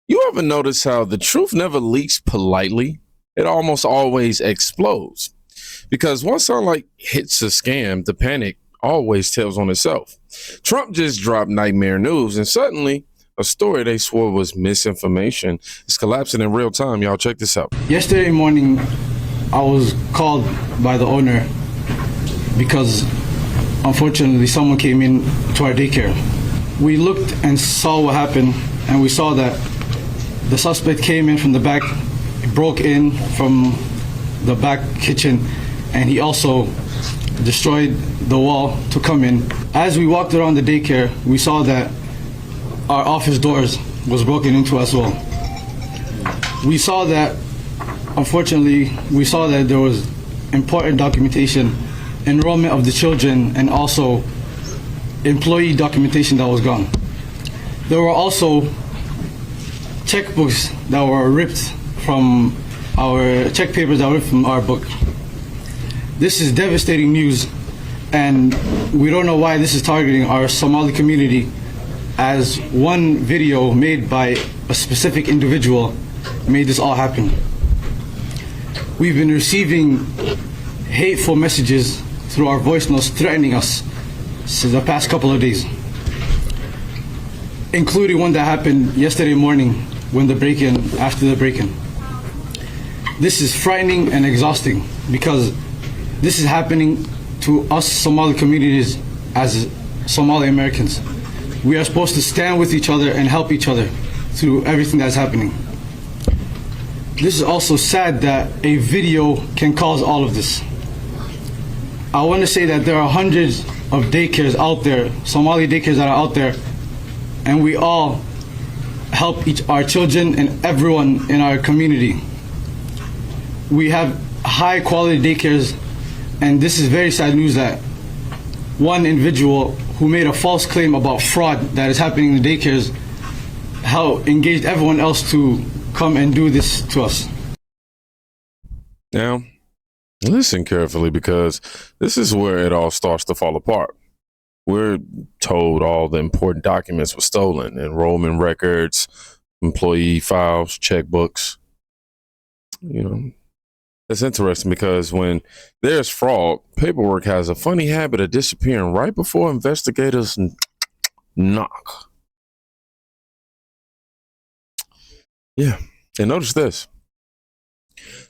You ever notice how the truth never leaks politely? It almost always explodes. Because once sunlight hits a scam, the panic always tells on itself. Trump just dropped nightmare news, and suddenly a story they swore was misinformation is collapsing in real time. Y'all check this out. Yesterday morning, I was called by the owner because unfortunately someone came in to our daycare. We looked and saw what happened, and we saw that the suspect came in from the back, broke in from the back kitchen, and he also destroyed the wall to come in. As we walked around the daycare, we saw that our office doors was broken into as well. We saw that, unfortunately, there was important documentation, enrollment of the children, and also employee documentation that was gone. There were also checkbooks that were ripped from our check papers that were ripped from our book. This is devastating news, and we don't know why this is targeting our Somali community, as one video made by a specific individual made this all happen. We've been receiving hateful messages through our voice notes threatening us since the past couple of days, including one that happened yesterday morning when after the break-in. This is frightening and exhausting because this is happening to us Somali communities as Somali Americans. We are supposed to stand with each other and help each other through everything that's happening. This is also sad that a video can cause all of this. I want to say that there are hundreds of daycares out there, Somali daycares that are out there, and we all help our children and everyone in our community. We have high quality daycares, and this is very sad news that one individual who made a false claim about fraud that is happening in the daycares engaged everyone else to come and do this to us. Now, listen carefully, because this is where it all starts to fall apart. We're told all the important documents were stolen: enrollment records, employee files, checkbooks. It's interesting because when there's fraud, paperwork has a funny habit of disappearing right before investigators knock. Yeah, and notice this.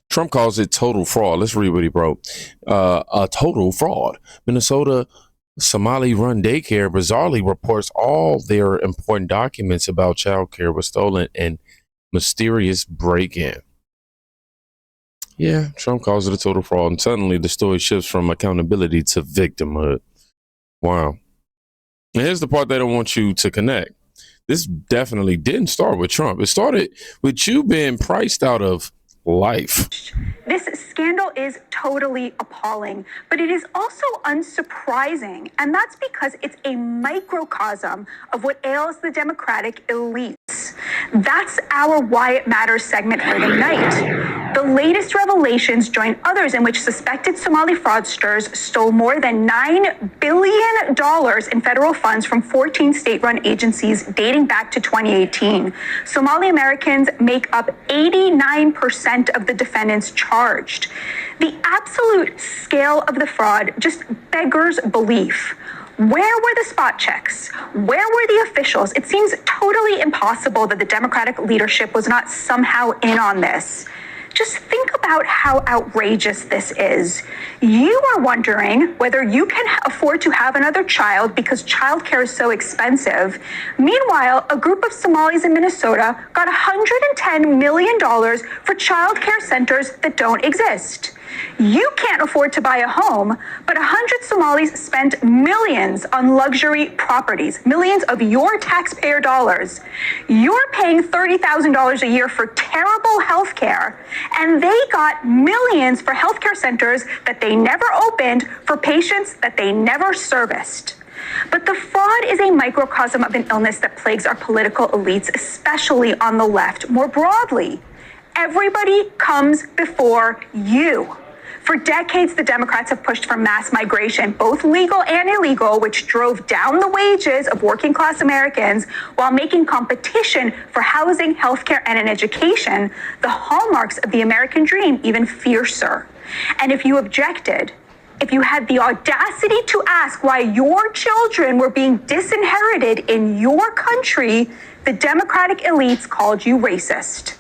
Trump calls it total fraud. Let's read what he wrote. A total fraud. Minnesota Somali-run daycare bizarrely reports all their important documents about childcare were stolen in mysterious break-in. Yeah, Trump calls it a total fraud, and suddenly the story shifts from accountability to victimhood. Wow. And here's the part they don't want you to connect. This definitely didn't start with Trump. It started with you being priced out of life. This scandal is totally appalling, but it is also unsurprising, and that's because it's a microcosm of what ails the Democratic elites. That's our Why It Matters segment for the night. The latest revelations join others in which suspected Somali fraudsters stole more than $9 billion in federal funds from 14 state-run agencies dating back to 2018. Somali Americans make up 89% of the defendants charged. The absolute scale of the fraud just beggars belief. Where were the spot checks? Where were the officials? It seems totally impossible that the Democratic leadership was not somehow in on this. Just think about how outrageous this is. You are wondering whether you can afford to have another child because childcare is so expensive. Meanwhile, a group of Somalis in Minnesota got $110 million for childcare centers that don't exist. You can't afford to buy a home, but 100 Somalis spent millions on luxury properties, millions of your taxpayer dollars. You're paying $30,000 a year for terrible health care, and they got millions for healthcare centers that they never opened for patients that they never serviced. But the fraud is a microcosm of an illness that plagues our political elites, especially on the left. More broadly, everybody comes before you. For decades, the Democrats have pushed for mass migration, both legal and illegal, which drove down the wages of working class Americans while making competition for housing, healthcare, and an education, the hallmarks of the American dream, even fiercer. And if you objected, if you had the audacity to ask why your children were being disinherited in your country, the Democratic elites called you racist.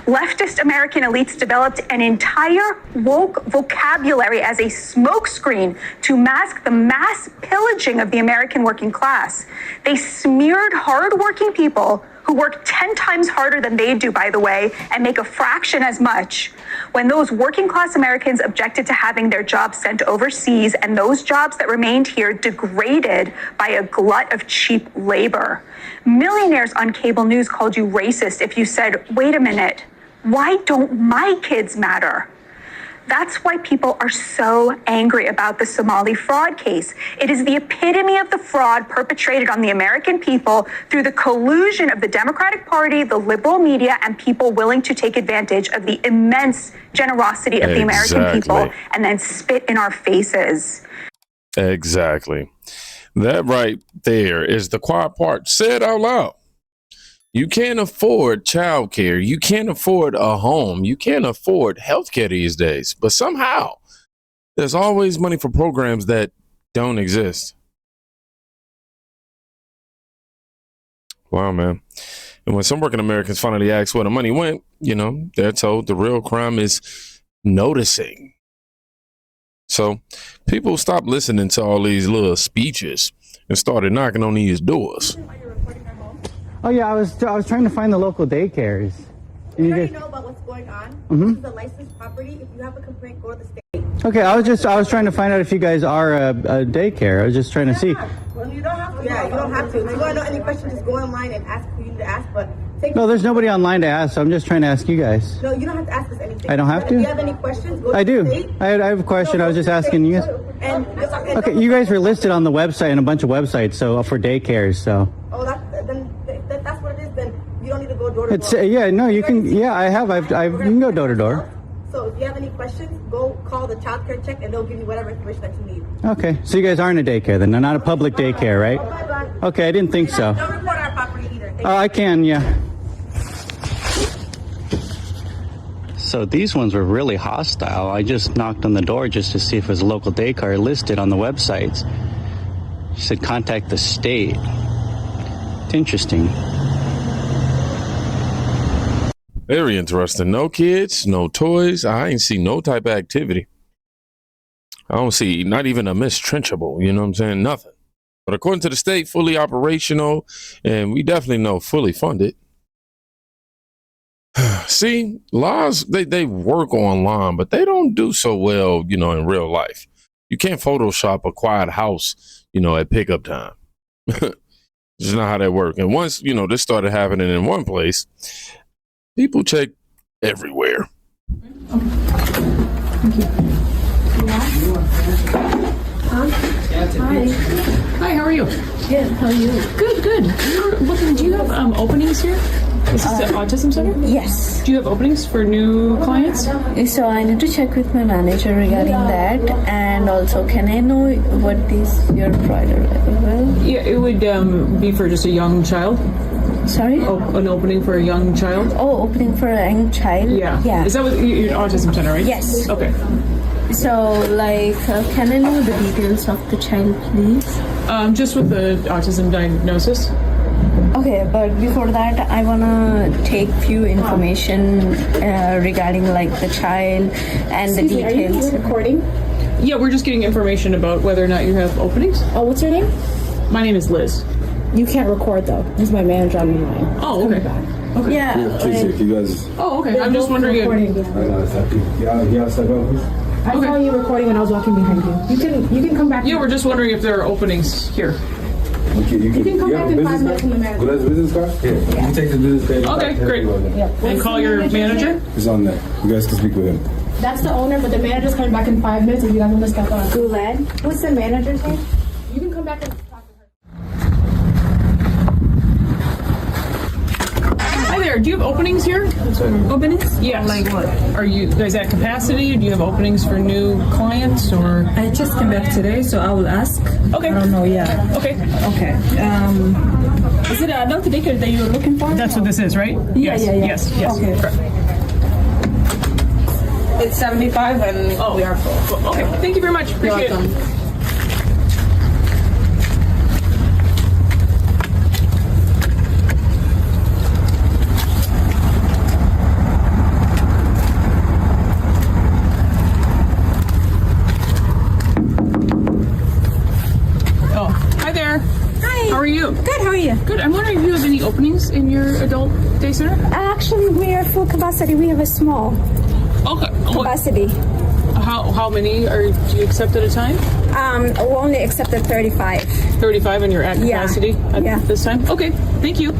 Leftist American elites developed an entire woke vocabulary as a smokescreen to mask the mass pillaging of the American working class. They smeared hardworking people who work 10 times harder than they do, by the way, and make a fraction as much. When those working class Americans objected to having their jobs sent overseas and those jobs that remained here degraded by a glut of cheap labor. Millionaires on cable news called you racist if you said, wait a minute, why don't my kids matter? That's why people are so angry about the Somali fraud case. It is the epitome of the fraud perpetrated on the American people through the collusion of the Democratic Party, the liberal media, and people willing to take advantage of the immense generosity of the American people and then spit in our faces. Exactly. That right there is the quiet part. Say it out loud. You can't afford childcare. You can't afford a home. You can't afford healthcare these days. But somehow, there's always money for programs that don't exist. Wow, man. And when some working Americans finally ask where the money went, they're told the real crime is noticing. So people stopped listening to all these little speeches and started knocking on these doors. Oh yeah, I was trying to find the local daycares. We already know about what's going on. This is a licensed property. If you have a complaint, go to the state. Okay, I was trying to find out if you guys are a daycare. I was just trying to see. Well, you don't have to. Yeah, you don't have to. If you want to know any questions, just go online and ask who you need to ask. But no, there's nobody online to ask, so I'm just trying to ask you guys. No, you don't have to ask us anything. I don't have to? If you have any questions, go I to do. the state. I have a question. I was just asking you guys. Okay, you guys were listed on the website and a bunch of websites, so for daycares. So. Oh, that's what it is. Then you don't need to go door to door. Yeah, no, you can. Yeah, I have. You can go door to door. So if you have any questions, go call the Childcare check, and they'll give you whatever information that you need. Okay, so you guys aren't a daycare then? They're not a public daycare, right? Bye-bye. Okay, I didn't think so. Don't report our property either. Oh, I can, yeah. So these ones were really hostile. I just knocked on the door just to see if it was a local daycare listed on the websites. She said contact the state. It's interesting. Very interesting. No kids, no toys. I ain't see no type of activity. I don't see not even a mistrenchable. You know what I'm saying? Nothing. But according to the state, fully operational, and we definitely know fully funded. See, laws, they work online, but they don't do so well, in real life. You can't Photoshop a quiet house, at pickup time. It's not how that works. And once, this started happening in one place, people check everywhere. Okay. Thank you. Hi, how are you? Good, how are you? Good. Do you have openings here? Is this the Autism Center? Yes. Do you have openings for new clients? So I need to check with my manager regarding that, and also can I know what is your provider level? Yeah, it would be for just a young child. Sorry? An opening for a young child? Oh, opening for a young child? Yeah. Is that what your Autism Center, right? Yes. Okay. So, can I know the details of the child, please? Just with the autism diagnosis. Okay, but before that, I wanna take few information regarding the child and the details. Are you recording? Yeah, we're just getting information about whether or not you have openings. Oh, what's your name? My name is Liz. You can't record though. This is my manager on the line. Oh, okay. Okay. Yeah. You guys. Oh, okay. I'm just wondering if. I saw you recording when I was walking behind you. You can come back. Yeah, we're just wondering if there are openings here. Okay, you can come back in 5 minutes from the manager. That's business card? Yeah. You can take the business card. Okay, great. Yeah. And call your manager? It's on there. You guys can speak with him. That's the owner, but the manager's coming back in 5 minutes if you guys want to step on. Gulad. What's the manager's name? You can come back and talk to her. Hi there. Do you have openings here? Openings? Yes. Like what? Are you guys at capacity? Do you have openings for new clients or? I just came back today, so I will ask. Okay. I don't know. Yeah. Okay. Okay. Is it an adult daycare that you're looking for? That's what this is, right? Yeah, Yes. yeah, yeah. Yes. Yes. Okay. Correct. It's 75 and we are full. Well, okay. Thank you very much. Appreciate You're welcome. it. Oh, hi there. Hi. How are you? Good. How are you? Good. I'm wondering if you have any openings in your adult day center? Actually, we are full capacity. We have a small Okay. What, capacity. how many do you accept at a time? We only accepted 35. 35 and you're at Yeah. capacity at Yeah. this time? Okay. Thank you.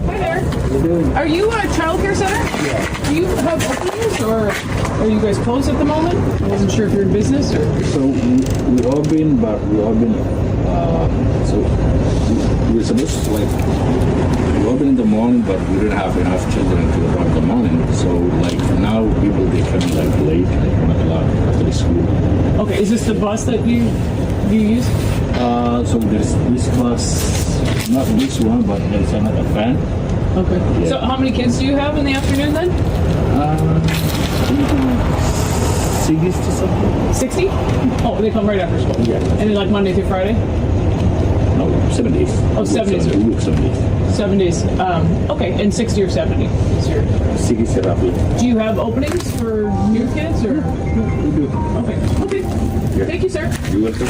Hi there. Are you a childcare center? Yeah. Do you have openings or are you guys closed at the moment? I wasn't sure if you're in business or. So we all been, but we all been. So we were supposed to we open in the morning, but we didn't have enough children to open in the morning. So like now people they come like late, like 1 o'clock after the school. Okay. Is this the bus that you use? So there's this class, not this one, but there's another van. Okay. Yeah. So how many kids do you have in the afternoon then? 60 to something. 60? Oh, they come right after school. Yeah. And then like Monday through Friday? No, 7 days. Oh, 7 days. We work 7 days. 7 days. Okay, and 60 or 70 is your. 60 roughly. Do you have openings for new kids or? We do. Okay. Okay. Yeah. Thank you, sir. You welcome.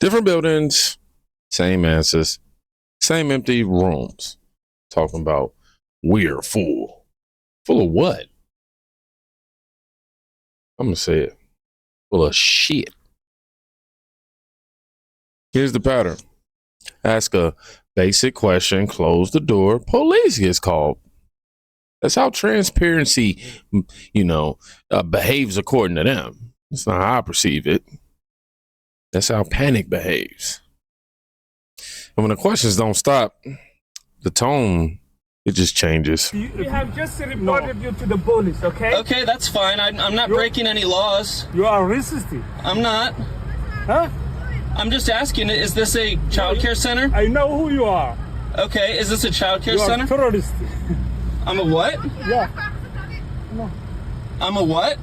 Different buildings, same answers, same empty rooms. Talking about we're full. Full of what? I'm going to say it. Full of shit. Here's the pattern. Ask a basic question, close the door, police gets called. That's how transparency, behaves according to them. That's not how I perceive it. That's how panic behaves. And when the questions don't stop, the tone, it just changes. We have just reported you to the police, okay? Okay, that's fine. I'm not breaking any laws. You are resisting. I'm not. Huh? I'm just asking, is this a childcare center? I know who you are. Okay, is this a childcare You are center? terrorist. I'm a what? Yeah. I'm a what?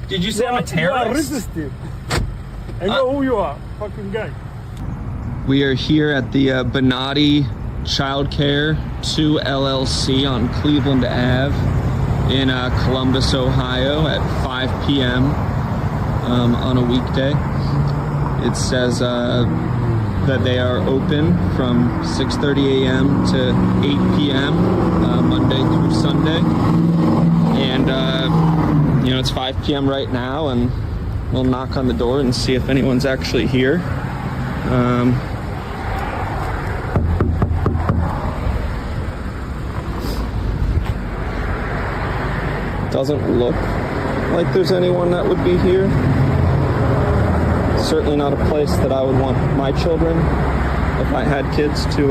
Did you say I'm a You are terrorist? resisting. I know who you are, fucking guy. We are here at the Bonatti Childcare 2 LLC on Cleveland Ave in Columbus, Ohio at 5 p.m. On a weekday. It says that they are open from 6:30 a.m. to 8 p.m. Monday through Sunday. And, it's 5 p.m. right now, and we'll knock on the door and see if anyone's actually here. Doesn't look like there's anyone that would be here. Certainly not a place that I would want my children, if I had kids, to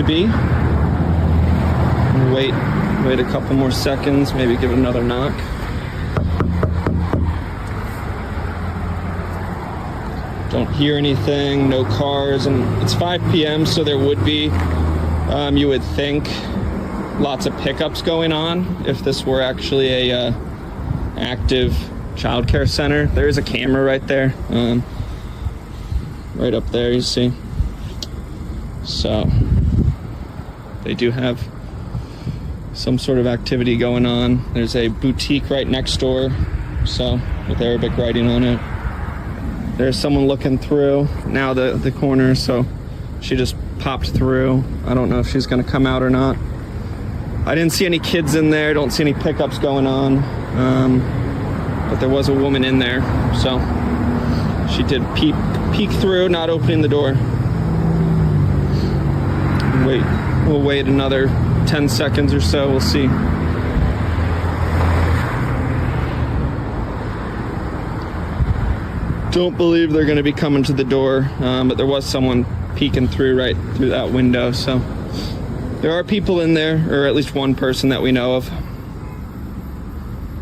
be. Wait a couple more seconds, maybe give it another knock. Don't hear anything, no cars, and it's 5 p.m., so there would be, you would think, lots of pickups going on if this were actually a active childcare center. There is a camera right there, right up there, you see. So they do have some sort of activity going on. There's a boutique right next door, so with Arabic writing on it. There's someone looking through now the corner, so she just popped through. I don't know if she's gonna come out or not. I didn't see any kids in there, don't see any pickups going on, but there was a woman in there, so she did peek through, not opening the door. We'll wait another 10 seconds or so, we'll see. don't believe they're going to be coming to the door, but there was someone peeking through right through that window, so there are people in there, or at least one person that we know of.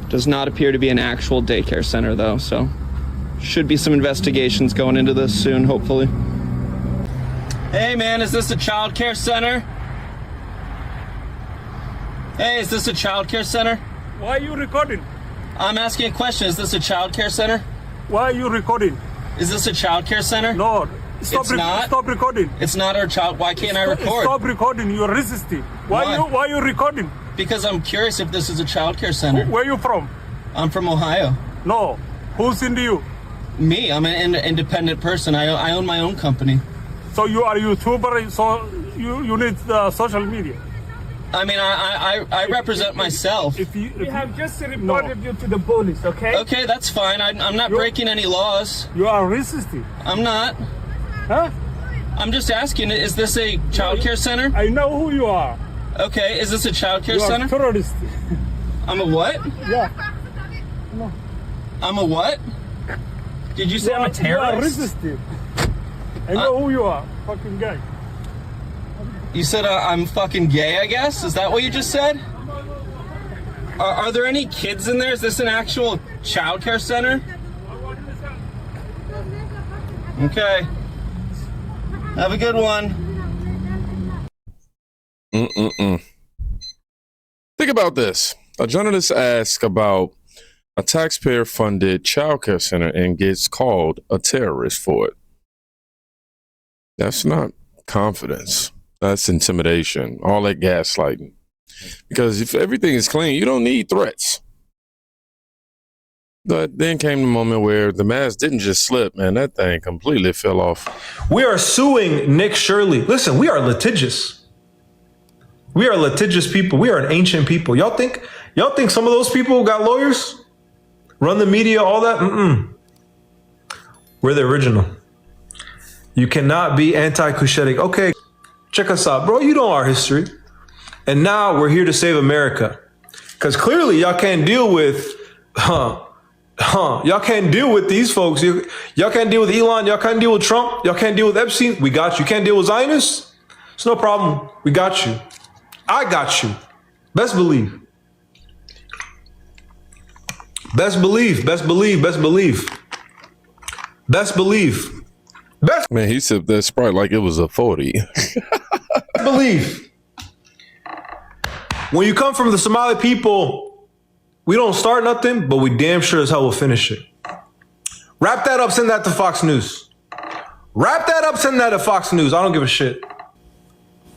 Does not appear to be an actual daycare center, though, so should be some investigations going into this soon, hopefully. Hey, man, is this a childcare center? Hey, is this a childcare center? Why are you recording? I'm asking a question. Is this a childcare center? Why are you recording? Is this a childcare center? No, It's not? Stop recording. It's not our child. Why can't I record? Stop recording. You're resisting. Why are you recording? Because I'm curious if this is a childcare center. Where are you from? I'm from Ohio. No. Who's into you? Me. I'm an independent person. I own my own company. So you are a YouTuber, so you need social media. I mean, I represent myself. We have just reported you to the police, okay? Okay, that's fine. I'm not breaking any laws. You are resisting. I'm not. Huh? I'm just asking, is this a childcare center? I know who you are. Okay, is this a childcare You are center? terrorist. I'm a what? Yeah. I'm a what? Did you say I'm a terrorist? You are resisting. I know who you are. Fucking guy. You said I'm fucking gay, I guess? Is that what you just said? Are there any kids in there? Is this an actual childcare center? Okay. Have a good one. Think about this. A journalist asks about a taxpayer-funded childcare center and gets called a terrorist for it. That's not confidence. That's intimidation. All that gaslighting. Because if everything is clean, you don't need threats. But then came the moment where the mask didn't just slip, man. That thing completely fell off. We are suing Nick Shirley. Listen, we are litigious. We are litigious people. We are an ancient people. Y'all think some of those people got lawyers? Run the media, all that? We're the original. You cannot be anti-Kushetic. Okay, check us out, bro. You know our history. And now we're here to save America. Because clearly y'all can't deal with, y'all can't deal with these folks. Y'all can't deal with Elon. Y'all can't deal with Trump. Y'all can't deal with Epstein. We got you. Can't deal with Zionists? It's no problem. We got you. I got you. Best believe. Best believe. Best believe. Best believe. Best believe. Best. Man, he sipped that Sprite like it was a 40. Believe. When you come from the Somali people, we don't start nothing, but we damn sure as hell will finish it. Wrap that up, send that to Fox News. Wrap that up, send that to Fox News. I don't give a shit.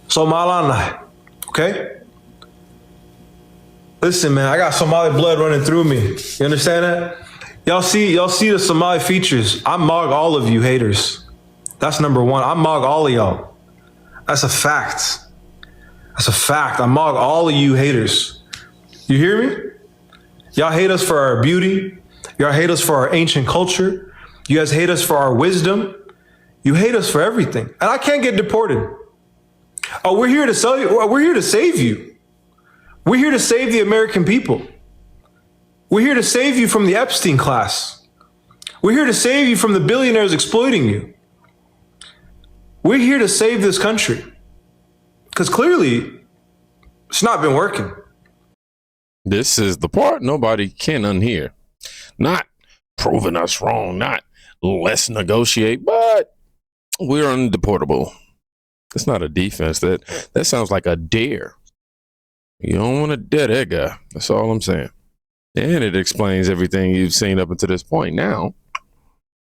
Somalana, okay? Listen, man, I got Somali blood running through me. You understand that? Y'all see the Somali features. I mog all of you haters. That's number one. I mog all of y'all. That's a fact. That's a fact. I mog all of you haters. You hear me? Y'all hate us for our beauty. Y'all hate us for our ancient culture. You guys hate us for our wisdom. You hate us for everything. And I can't get deported. Oh, we're here to sell you. We're here to save you. We're here to save the American people. We're here to save you from the Epstein class. We're here to save you from the billionaires exploiting you. We're here to save this country. Because clearly, it's not been working. This is the part nobody can unhear. Not proving us wrong, not let's negotiate, but we're undeportable. It's not a defense. That sounds like a dare. You don't want to dare that guy. That's all I'm saying. And it explains everything you've seen up until this point. Now,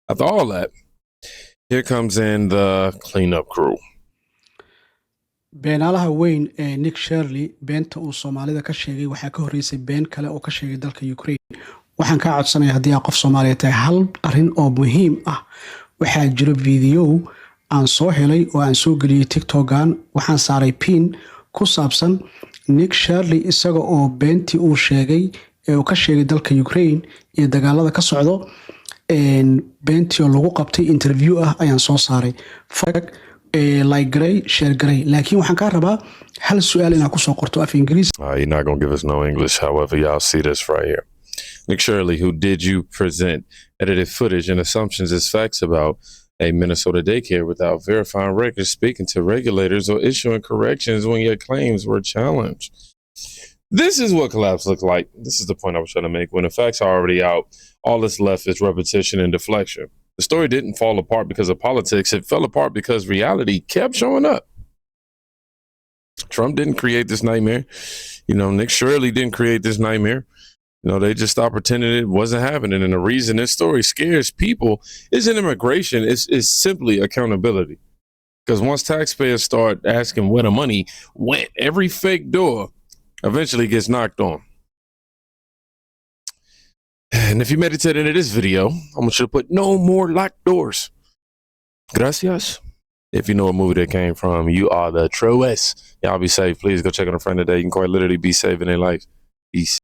after all that, here comes in the cleanup crew. beenaalaha weyn ee Nick Shirley beenta uu Soomaalida ka sheegay waxaa ka horeysay been kale oo ka sheegay dalka Ukraine. Waxaan ka codsanayaa haddii qof Soomaaliyeed tahay hal arrin oo muhiim ah. Waxaa jira video aan soo helay oo aan soo geliyay TikTok-aan. Waxaan saaray pin ku saabsan Nick Shirley isaga oo beentii uu sheegay ee uu ka sheegay dalka Ukraine iyo dagaalada ka socdo beentii oo lagu qabtay interview ah ayaan soo saaray. Like gray, share gray. Laakiin waxaan ka rabaa hal su'aal inaan ku soo qorto af Ingiriis. You're not going to give us no English. However, y'all see this right here. Nick Shirley, who did you present edited footage and assumptions as facts about a Minnesota daycare without verifying records, speaking to regulators, or issuing corrections when your claims were challenged? This is what collapse looked like. This is the point I was trying to make. When the facts are already out, all that's left is repetition and deflection. The story didn't fall apart because of politics. It fell apart because reality kept showing up. Trump didn't create this nightmare. Nick Shirley didn't create this nightmare. They just stopped pretending it wasn't happening. And the reason this story scares people isn't immigration. It's simply accountability. Because once taxpayers start asking where the money went, every fake door eventually gets knocked on. And if you made it to the end of this video, I'm going you to put no more locked doors. Gracias. If you know what movie that came from, you are the truest. Y'all be safe. Please go check on a friend today. You can quite literally be saving their life. Peace.